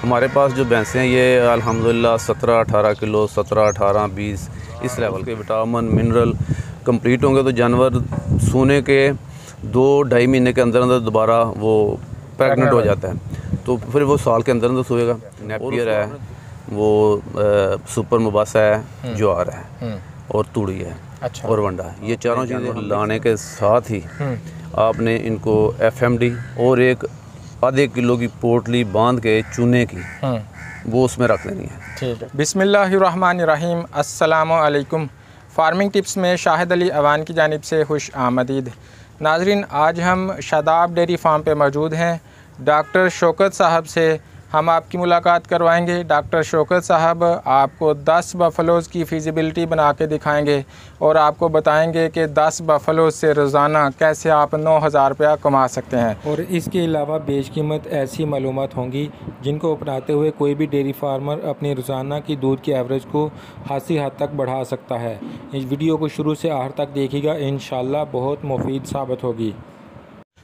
हमारे पास जो भैंसें हैं ये अल्हम्दुलिल्लाह 17-18 किलो, 17-18-20 इस लेवल के विटामिन मिनरल कंप्लीट होंगे तो जानवर सोने के 2-2.5 महीने के अंदर अंदर दोबारा वो प्रेग्नेंट हो जाता है, तो फिर वो साल के अंदर अंदर सोएगा। नेपियर है, वो सुपर मुबासा है, ज्वार है और तूड़ी है, अच्छा, और वंडा है। ये चारों चीज़ें लाने के साथ ही आपने इनको FMD और एक आधे किलो की पोटली बांध के चूने की वो उसमें रख देनी है। ठीक है। बिस्मिल्लाहिर्रहमानिर्रहीम, अस्सलामु अलैकुम। फार्मिंग टिप्स में शाहिद अली अवान की जानिब से खुश आमदीद। नाजरीन, आज हम शादाब डेयरी फार्म पे मौजूद हैं। डॉक्टर शौकत साहब से हम आपकी मुलाकात करवाएंगे। डॉक्टर शौकत साहब आपको 10 बफलोज़ की फ़िज़िबिलिटी बना के दिखाएंगे और आपको बताएंगे कि 10 बफलोज़ से रोज़ाना कैसे आप 9,000 रुपया कमा सकते हैं। और इसके अलावा बेश कीमत ऐसी मालूमात होंगी जिनको अपनाते हुए कोई भी डेयरी फार्मर अपनी रोज़ाना की दूध की एवरेज को खासी हद तक बढ़ा सकता है। इस वीडियो को शुरू से आखिर तक देखिएगा, इंशाल्लाह बहुत मुफीद साबित होगी।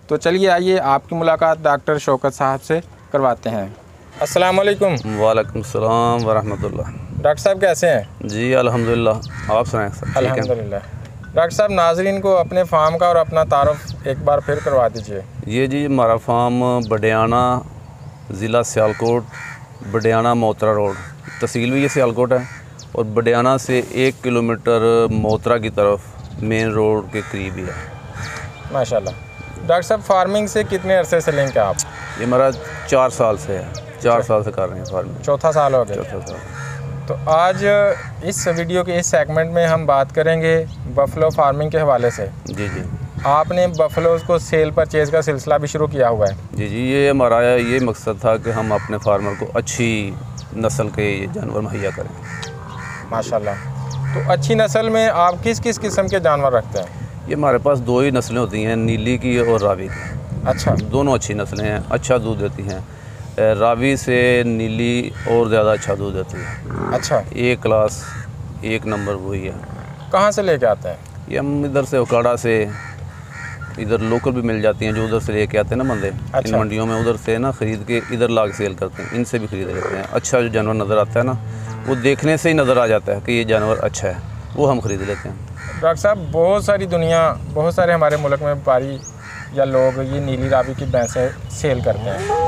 तो चलिए आइए आपकी मुलाकात डॉक्टर शौकत साहब से करवाते हैं। अस्सलाम वालेकुम। वालेकुम सलाम व रहमतुल्लाह। डॉक्टर साहब कैसे हैं? जी अल्हम्दुलिल्लाह, आप सुनाएं सर? अल्हम्दुलिल्लाह। डॉक्टर साहब, नाजरीन को अपने फार्म का और अपना तारुफ एक बार फिर करवा दीजिए। ये जी हमारा फार्म बडियाना, ज़िला सियालकोट, बडियाना मोतरा रोड, तहसील भी ये सियालकोट है और बडियाना से 1 किलोमीटर मोतरा की तरफ मेन रोड के करीब ही है। माशाल्लाह। डॉक्टर साहब, फार्मिंग से कितने अरसे से लिंक है आप? ये हमारा 4 साल से है, 4 साल से कर रहे हैं फार्मिंग। चौथा साल हो गया। चौथा साल। तो आज इस वीडियो के इस सेगमेंट में हम बात करेंगे बफलो फार्मिंग के हवाले से। जी जी। आपने बफलोज़ को सेल परचेज़ का सिलसिला भी शुरू किया हुआ है। जी जी, ये हमारा ये मकसद था कि हम अपने फार्मर को अच्छी नस्ल के जानवर मुहैया करें। माशाल्लाह। तो अच्छी नस्ल में आप किस किस किस्म के जानवर रखते हैं? ये हमारे पास 2 ही नस्लें होती हैं, नीली की और रावी की। अच्छा। दोनों अच्छी नस्लें हैं, अच्छा दूध देती हैं। रावी से नीली और ज़्यादा अच्छा दूध देती है। अच्छा। एक क्लास, 1 नंबर वही है। कहाँ से लेके आते हैं? ये हम इधर से उकाड़ा से, इधर लोकल भी मिल जाती हैं जो उधर से लेके आते हैं ना बंदे। अच्छा। इन मंडियों में उधर से ना ख़रीद के इधर ला के सेल करते हैं, इनसे भी ख़रीद लेते हैं। अच्छा जो जानवर नज़र आता है ना, वो देखने से ही नज़र आ जाता है कि ये जानवर अच्छा है, वो हम ख़रीद लेते हैं। डॉक्टर साहब, बहुत सारे हमारे मुल्क में व्यापारी या लोग ये नीली रावी की भैंसें सेल करते हैं।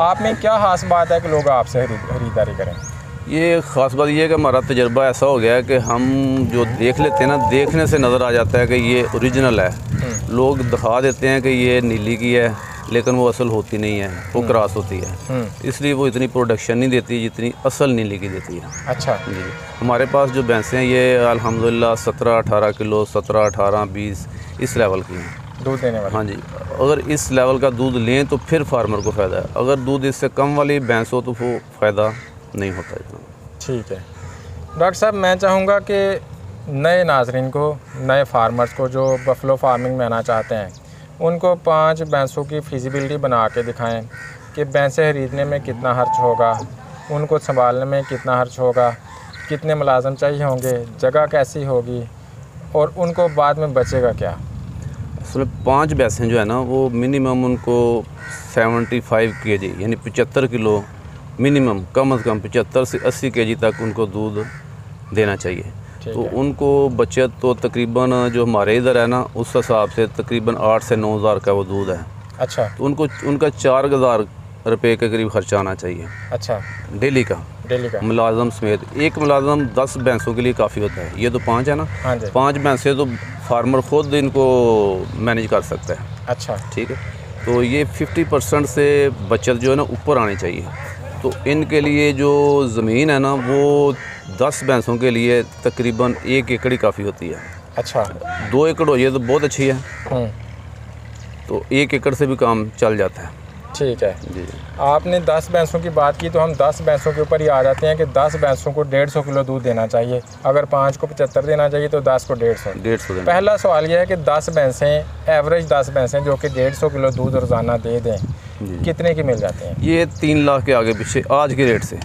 आप में क्या ख़ास बात है कि लोग आपसे खरीदारी करें? ये ख़ास बात ये है कि हमारा तजर्बा ऐसा हो गया है कि हम जो देख लेते हैं ना, देखने से नज़र आ जाता है कि ये ओरिजिनल है। लोग दिखा देते हैं कि ये नीली की है, लेकिन वो असल होती नहीं है, वो क्रॉस होती है। इसलिए वो इतनी प्रोडक्शन नहीं देती जितनी असल नीली की देती है। अच्छा जी। हमारे पास जो भैंसें हैं ये अल्हम्दुलिल्लाह 17-18 किलो, 17-18-20 इस लेवल की हैं दूध देने वाली। हाँ जी। अगर इस लेवल का दूध लें तो फिर फार्मर को फ़ायदा है। अगर दूध इससे कम वाली भैंस हो तो वो फ़ायदा नहीं होता इतना। ठीक है। डॉक्टर साहब, मैं चाहूँगा कि नए नाजरीन को, नए फार्मर्स को जो बफलो फार्मिंग में आना चाहते हैं, उनको 5 भैंसों की फिजिबिलिटी बना के दिखाएं कि भैंसें खरीदने में कितना खर्च होगा, उनको संभालने में कितना खर्च होगा, कितने मुलाजम चाहिए होंगे, जगह कैसी होगी और उनको बाद में बचेगा क्या। असल 5 भैंसें जो है ना, वो मिनिमम उनको 75 kg यानी 75 किलो मिनिमम, कम से कम 75 से 80 kg तक उनको दूध देना चाहिए। तो उनको बचत तो तकरीबन जो हमारे इधर है ना, उस हिसाब से तकरीबन 8 से 9 हज़ार का वो दूध है। अच्छा। तो उनको उनका 4,000 रुपये के करीब खर्चा आना चाहिए। अच्छा। डेली का मुलाजम समेत। एक मुलाजम 10 भैंसों के लिए काफ़ी होता है। ये तो 5 है ना। हाँ जी। 5 भैंसें तो फार्मर खुद इनको मैनेज कर सकता है। अच्छा। ठीक है। तो ये 50% से बचत जो है ना ऊपर आनी चाहिए। तो इनके लिए जो ज़मीन है ना, वो 10 भैंसों के लिए तकरीबन 1 एकड़ ही काफ़ी होती है। अच्छा। 2 एकड़ हो जाए तो बहुत अच्छी है। तो 1 एकड़ से भी काम चल जाता है। ठीक है जी। आपने 10 भैंसों की बात की तो हम 10 भैंसों के ऊपर ही आ जाते हैं कि 10 भैंसों को 150 किलो दूध देना चाहिए। अगर 5 को 75 देना चाहिए तो 10 को 150 देना। पहला सवाल यह है कि 10 भैंसें, एवरेज 10 भैंसें जो कि 150 किलो दूध रोज़ाना दे दें, कितने की मिल जाते हैं? ये 3 लाख के आगे पीछे आज के रेट से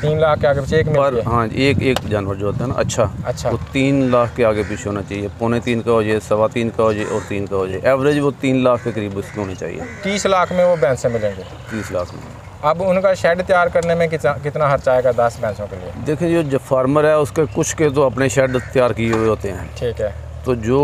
3 लाख के आगे पीछे एक मिलती है। हाँ, एक जानवर जो होता है ना अच्छा, वो 3 लाख के आगे पीछे होना चाहिए। 2.25 का हो जाए, 3.25 का हो जाए और 3 का हो जाए। एवरेज वो 3 लाख के करीब उसकी होनी चाहिए। 30 लाख में वो भैंसें मिलेंगे? 30 लाख में। अब उनका शेड तैयार करने में कितना खर्चा आएगा 10 भैंसों के लिए? देखिए, जो फार्मर है उसके कुछ के तो अपने शेड तैयार किए हुए होते हैं। ठीक है। तो जो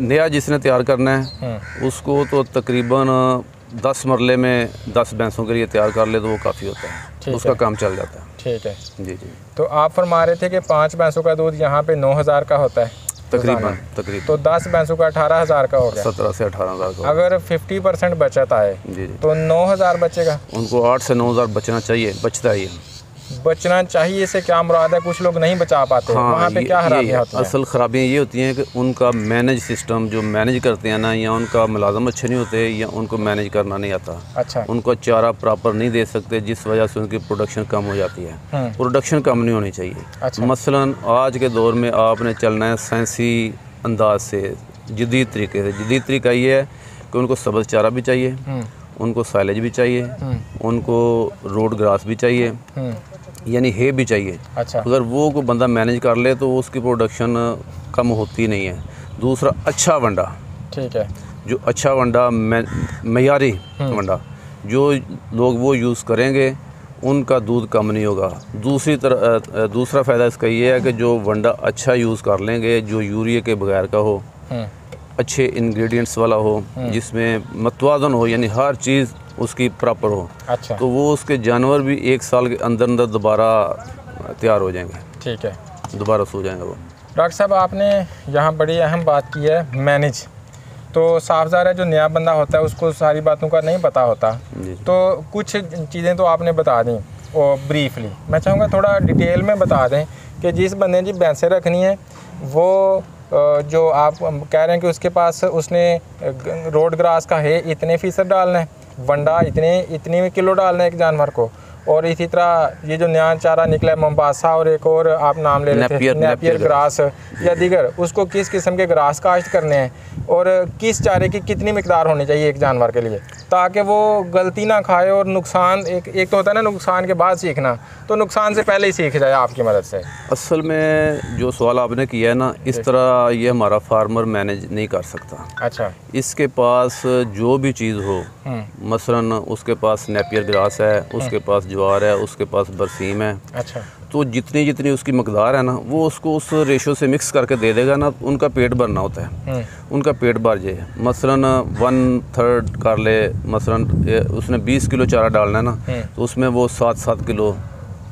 नया जिसने तैयार करना है उसको तो तकरीबन 10 मरले में 10 भैंसों के लिए तैयार कर ले तो वो काफ़ी होता है, उसका काम चल जाता है। ठीक है जी जी। तो आप फरमा रहे थे कि 5 भैंसों का दूध यहाँ पे 9,000 का होता है तकरीबन। तो 10 भैंसों का 18,000 का हो गया। 17 से 18,000 का। अगर 50% बचत आए जी जी तो 9,000 बचेगा। उनको 8 से 9,000 बचना चाहिए, बचता ही है। बचना चाहिए से क्या मुराद है? कुछ लोग नहीं बचा पाते। हाँ, वहाँ पे क्या खराबियाँ होती हैं? असल खराबियाँ ये होती हैं कि उनका मैनेज सिस्टम जो मैनेज करते हैं ना, या उनका मुलाजम अच्छे नहीं होते या उनको मैनेज करना नहीं आता। अच्छा। उनको चारा प्रॉपर नहीं दे सकते, जिस वजह से उनकी प्रोडक्शन कम हो जाती है। प्रोडक्शन कम नहीं होनी चाहिए। अच्छा। मसलन आज के दौर में आपने चलना है साइंसी अंदाज से, जदीद तरीके से। जदीद तरीका ये है कि उनको सब्ज़ चारा भी चाहिए, उनको साइलेज भी चाहिए, उनको रोड ग्रास भी चाहिए, यानी है भी चाहिए। अच्छा। अगर वो को बंदा मैनेज कर ले तो उसकी प्रोडक्शन कम होती नहीं है। दूसरा, अच्छा वंडा। ठीक है। जो अच्छा वंडा, मयारी वंडा जो लोग वो यूज़ करेंगे उनका दूध कम नहीं होगा। दूसरा फ़ायदा इसका ये है कि जो वंडा अच्छा यूज़ कर लेंगे, जो यूरिया के बगैर का हो, अच्छे इंग्रेडिएंट्स वाला हो, जिसमें मतवाजन हो, यानी हर चीज़ उसकी प्रॉपर हो। अच्छा। तो वो उसके जानवर भी 1 साल के अंदर अंदर दोबारा तैयार हो जाएंगे। ठीक है। दोबारा सो जाएंगे वो। डॉक्टर साहब, आपने यहाँ बड़ी अहम बात की है, मैनेज। तो साफ ज़ाहिर है जो नया बंदा होता है उसको सारी बातों का नहीं पता होता। तो कुछ चीज़ें तो आपने बता दी और ब्रीफली मैं चाहूँगा थोड़ा डिटेल में बता दें कि जिस बंदे ने भैंसें रखनी है वो जो आप कह रहे हैं कि उसके पास उसने रोड ग्रास का है इतने फ़ीसद डालना है, वंडा इतने किलो डालना है एक जानवर को, और इसी तरह ये जो नया चारा निकला है मोम्बासा और एक और आप नाम ले रहे थे नेपियर ग्रास या दीगर, उसको किस किस्म के ग्रास काश्त करने हैं और किस चारे की कितनी मिकदार होनी चाहिए एक जानवर के लिए, ताकि वो गलती ना खाए और नुकसान एक तो होता है ना नुकसान के बाद सीखना, तो नुकसान से पहले ही सीख जाए आपकी मदद से। असल में जो सवाल आपने किया है ना, इस तरह ये हमारा फार्मर मैनेज नहीं कर सकता। अच्छा। इसके पास जो भी चीज़ हो, मसलन उसके पास नेपियर ग्रास है, उसके पास ज्वार है, उसके पास बरसीम है। अच्छा। तो जितनी उसकी मकदार है ना, वो उसको उस रेशो से मिक्स करके दे देगा ना, उनका पेट भरना होता है। उनका पेट भर जाए, मसलन 1/3 कर ले, मसलन उसने 20 किलो चारा डालना है ना, तो उसमें वो 7-7 किलो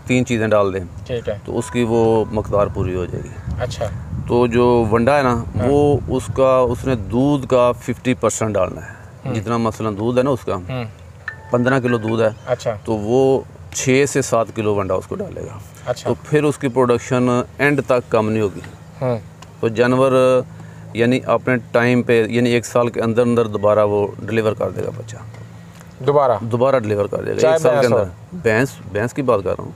3 चीज़ें डाल दें। ठीक है। तो उसकी वो मकदार पूरी हो जाएगी। अच्छा। तो जो वंडा है ना, वो उसने दूध का 50% डालना है। जितना मसलन दूध है ना उसका 15 किलो दूध है। अच्छा। तो वो 6 से 7 किलो वंडा उसको डालेगा। अच्छा। तो फिर उसकी प्रोडक्शन एंड तक कम नहीं होगी। तो जानवर यानी अपने टाइम पे, यानी 1 साल के अंदर अंदर दोबारा वो डिलीवर कर देगा बच्चा। दोबारा डिलीवर कर देगा 1 साल के अंदर। भैंस की बात कर रहा हूँ।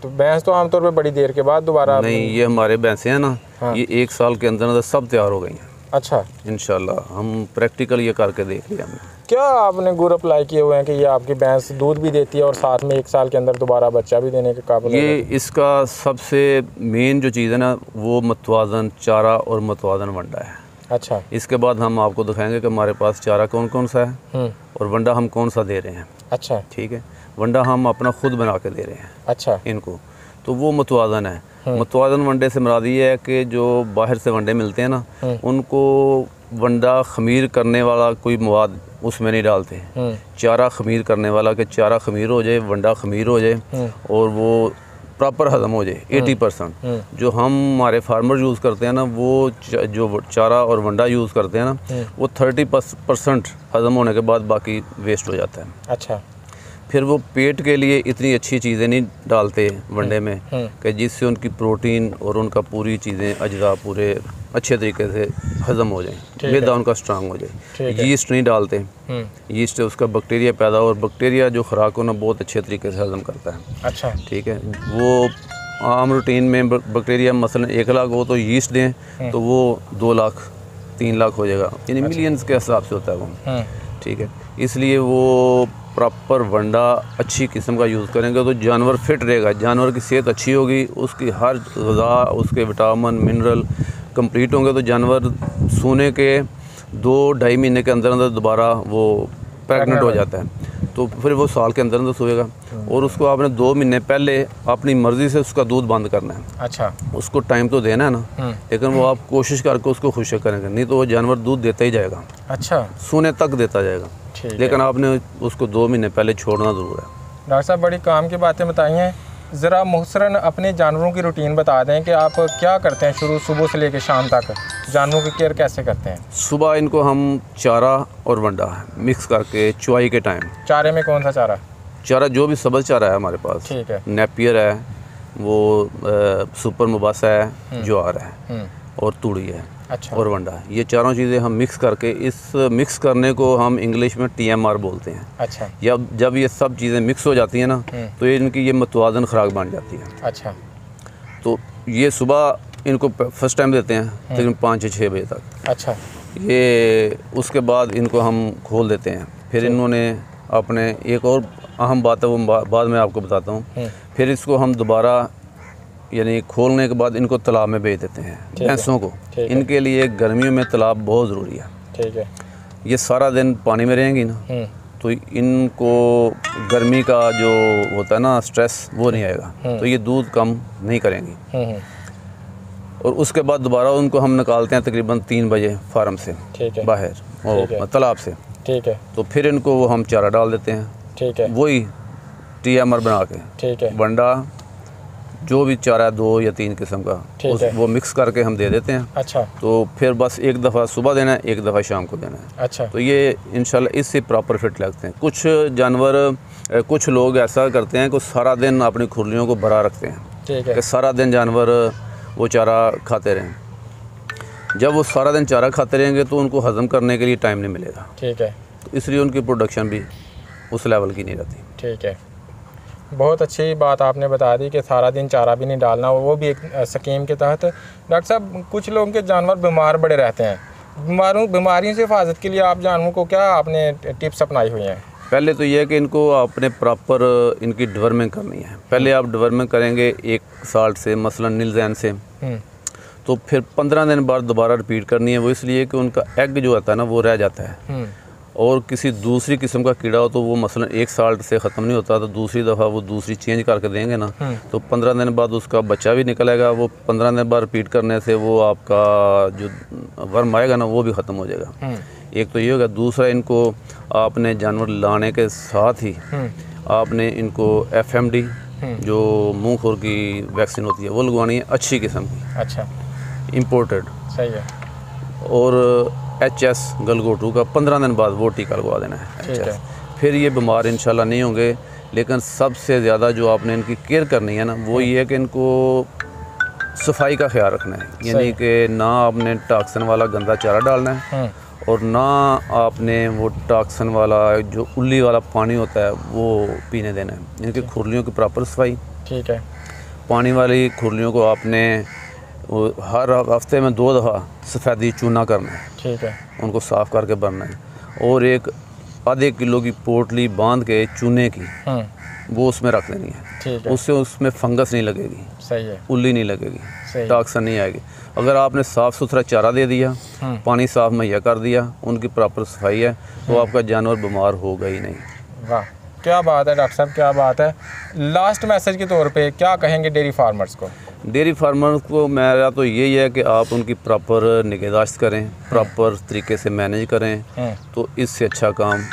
तो भैंस तो आमतौर पे बड़ी देर के बाद दोबारा नहीं, ये हमारे भैंसें हैं ना, ये 1 साल के अंदर अंदर सब तैयार हो गई हैं। अच्छा। इंशाल्लाह हम प्रैक्टिकल ये करके देख लिया हमने। क्या आपने गुर अप्लाई किए हुए हैं कि ये आपकी भैंस दूध भी देती है और साथ में 1 साल के अंदर दोबारा बच्चा भी देने के काबिल है? ये इसका सबसे मेन जो चीज़ है ना, वो मतवाजन चारा और मतवाजन वंडा है। अच्छा। इसके बाद हम आपको दिखाएंगे कि हमारे पास चारा कौन कौन सा है और वंडा हम कौन सा दे रहे हैं। अच्छा। ठीक है। वंडा हम अपना खुद बना के दे रहे हैं। अच्छा। इनको तो वो मतवाजन है। मतवाजन वंडे से मुराद ये है कि जो बाहर से वंडे मिलते हैं ना, उनको वंडा खमीर करने वाला कोई मवाद उसमें नहीं डालते। चारा खमीर करने वाला, कि चारा खमीर हो जाए, वंडा खमीर हो जाए और वो प्रॉपर हज़म हो जाए 80%। जो हम हमारे फार्मर यूज़ करते हैं ना, वो जो चारा और वंडा यूज़ करते हैं ना, वो 30% हज़म होने के बाद बाकी वेस्ट हो जाता है। अच्छा। फिर वो पेट के लिए इतनी अच्छी चीज़ें नहीं डालते वंडे में कि जिससे उनकी प्रोटीन और उनका पूरी चीज़ें अज्जा पूरे अच्छे तरीके से हज़म हो जाए, मैदा उनका स्ट्रांग हो जाए। यीस्ट नहीं डालते। यीस्ट से उसका बैक्टीरिया पैदा और बैक्टीरिया जो खुराक को ना बहुत अच्छे तरीके से हज़म करता है। अच्छा। ठीक है। वो आम रूटीन में बैक्टीरिया मसलन 1 लाख हो तो यीस्ट दें तो वो 2 लाख 3 लाख हो जाएगा, यानी मिलियंस के हिसाब से होता है वो। ठीक है। इसलिए वो प्रॉपर वंडा अच्छी किस्म का यूज़ करेंगे तो जानवर फिट रहेगा, जानवर की सेहत अच्छी होगी, उसकी हर ग़िज़ा, उसके विटामिन मिनरल कंप्लीट होंगे, तो जानवर सोने के 2-2.5 महीने के अंदर अंदर दोबारा वो प्रेग्नेंट हो जाता है। तो फिर वो साल के अंदर अंदर सोएगा। और उसको आपने 2 महीने पहले अपनी मर्ज़ी से उसका दूध बंद करना है। अच्छा, उसको टाइम तो देना है ना, लेकिन वो आप कोशिश करके उसको खुश करेंगे, नहीं तो वो जानवर दूध देता ही जाएगा। अच्छा, सोने तक देता जाएगा, लेकिन आपने उसको 2 महीने पहले छोड़ना ज़रूर है। डॉक्टर साहब बड़ी काम की बातें बताई हैं। ज़रा मुहसरन अपने जानवरों की रूटीन बता दें कि आप क्या करते हैं सुबह से लेकर शाम तक, जानवरों की केयर कैसे करते हैं? सुबह इनको हम चारा और वंडा मिक्स करके चुवाई के टाइम, चारे में कौन सा चारा? चारा जो भी सब्ज़ चारा है हमारे पास, ठीक है, नेपियर है, वो सुपर मुबासा है, ज्वार है और तूड़ी है। अच्छा, और वंडा है। ये चारों चीज़ें हम मिक्स करके, इस मिक्स करने को हम इंग्लिश में TMR बोलते हैं। अच्छा, जब ये सब चीज़ें मिक्स हो जाती हैं ना, तो ये इनकी ये मतवाज़न खुराक बन जाती है। अच्छा, तो ये सुबह इनको फर्स्ट टाइम देते हैं तकरीबन 5 से 6 बजे तक। अच्छा, ये उसके बाद इनको हम खोल देते हैं। फिर इन्होंने अपने, एक और अहम बात है वो बाद में आपको बताता हूँ। फिर इसको हम दोबारा यानी खोलने के बाद इनको तालाब में भेज देते हैं, भैंसों को। इनके लिए गर्मियों में तालाब बहुत ज़रूरी है। ठीक है, ये सारा दिन पानी में रहेंगी ना, तो इनको गर्मी का जो होता है ना स्ट्रेस, वो नहीं आएगा, तो ये दूध कम नहीं करेंगी। और उसके बाद दोबारा उनको हम निकालते हैं तकरीबन 3 बजे फार्म से बाहर और तालाब से। ठीक है, तो फिर इनको वो हम चारा डाल देते हैं। ठीक है, वही TMR बना के, ठीक है, वंडा जो भी चारा 2 या 3 किस्म का, वो मिक्स करके हम दे देते हैं। अच्छा, तो फिर बस एक दफ़ा सुबह देना है, एक दफ़ा शाम को देना है। अच्छा, तो ये इंशाल्लाह इससे प्रॉपर फिट लगते हैं। कुछ जानवर, कुछ लोग ऐसा करते हैं कि सारा दिन अपनी खुरलियों को भरा रखते हैं, ठीक है, कि सारा दिन जानवर वो चारा खाते रहें। जब वो सारा दिन चारा खाते रहेंगे तो उनको हज़म करने के लिए टाइम नहीं मिलेगा। ठीक है, तो इसलिए उनकी प्रोडक्शन भी उस लेवल की नहीं रहती। ठीक है, बहुत अच्छी बात आपने बता दी कि सारा दिन चारा भी नहीं डालना, वो भी एक स्कीम के तहत। डॉक्टर साहब कुछ लोगों के जानवर बीमार बड़े रहते हैं, बीमारियों से हिफाजत के लिए आप जानवरों को क्या आपने टिप्स अपनाई हुई हैं? पहले तो ये है कि इनको आपने प्रॉपर इनकी डिवर्मिंग करनी है। पहले आप डिवर्मिंग करेंगे एक साल्ट से, मसलन नीलजैन से, तो फिर 15 दिन बाद दोबारा रिपीट करनी है। वो इसलिए कि उनका एग जो होता है ना वो रह जाता है, और किसी दूसरी किस्म का कीड़ा हो तो वो मसलन एक साल्ट से ख़त्म नहीं होता, तो दूसरी दफ़ा वो दूसरी चेंज करके देंगे ना, तो 15 दिन बाद उसका बच्चा भी निकलेगा। वो 15 दिन बाद रिपीट करने से वो आपका जो वर्म आएगा ना वो भी ख़त्म हो जाएगा। एक तो ये होगा। दूसरा, इनको आपने जानवर लाने के साथ ही आपने इनको FMD जो मुँह खुर की वैक्सीन होती है वो लगवानी है, अच्छी किस्म की। अच्छा, इम्पोर्टेड, सही है। और HS गलगोटू का 15 दिन बाद वो टीका लगवा देना है। ठीक है, फिर ये बीमार इंशाल्लाह नहीं होंगे। लेकिन सबसे ज़्यादा जो आपने इनकी केयर करनी है ना, वो ये है कि इनको सफाई का ख्याल रखना है। यानी कि ना आपने टॉक्सिन वाला गंदा चारा डालना है, और ना आपने वो टॉक्सिन वाला जो उल्ली वाला पानी होता है वो पीने देना है। यानी कि खुरलियों की प्रॉपर सफाई। ठीक है, पानी वाली खुरलियों को आपने हर हफ्ते में 2 दफ़ा सफ़ेदी चूना करना है। ठीक है, उनको साफ़ करके भरना है, और एक आधे किलो की पोटली बांध के चूने की वो उसमें रख देनी है। ठीक है, उससे उसमें फंगस नहीं लगेगी। सही है, उल्ली नहीं लगेगी, टॉक्सिन नहीं आएगी। अगर आपने साफ़ सुथरा चारा दे दिया, पानी साफ़ मुहैया कर दिया, उनकी प्रॉपर सफाई है, तो आपका जानवर बीमार होगा ही नहीं। वाह, क्या बात है डॉक्टर साहब, क्या बात है। लास्ट मैसेज के तौर पे क्या कहेंगे डेयरी फार्मर्स को? डेयरी फार्मर्स को मेरा तो यही है कि आप उनकी प्रॉपर निगहदाश्त करें, प्रॉपर तरीके से मैनेज करें, तो इससे अच्छा काम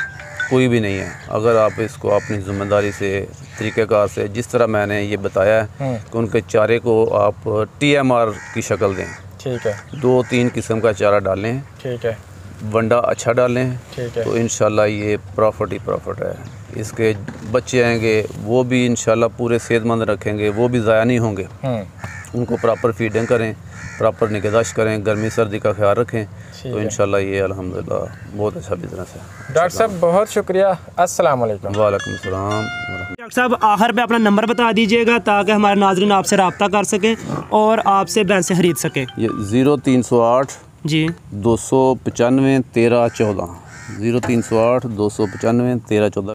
कोई भी नहीं है। अगर आप इसको अपनी ज़िम्मेदारी से, तरीक़ेकार से, जिस तरह मैंने ये बताया है कि उनके चारे को आप TMR की शक्ल दें। ठीक है, 2-3 किस्म का चारा डालें। ठीक है, वंडा अच्छा डालें। ठीक है, तो इंशाल्लाह ये प्रॉफिट ही प्रॉफिट है। इसके बच्चे आएंगे वो भी इंशाल्लाह पूरे सेहतमंद रखेंगे, वो भी ज़ाया नहीं होंगे। उनको प्रॉपर फीडिंग करें, प्रॉपर निगहदाश्त करें, गर्मी सर्दी का ख्याल रखें, तो इंशाल्लाह ये अल्हम्दुलिल्लाह बहुत अच्छा बिज़नेस है। डॉक्टर साहब बहुत शुक्रिया। अस्सलाम वालेकुम। वालेकुम सलाम। डॉक्टर साहब आखिर पे अपना नंबर बता दीजिएगा ताकि हमारे नाज़रीन आपसे रब्ता कर सकें और आपसे भैंसें खरीद सकें। ये 0308 जी 295 13 14 0308 295 13 14।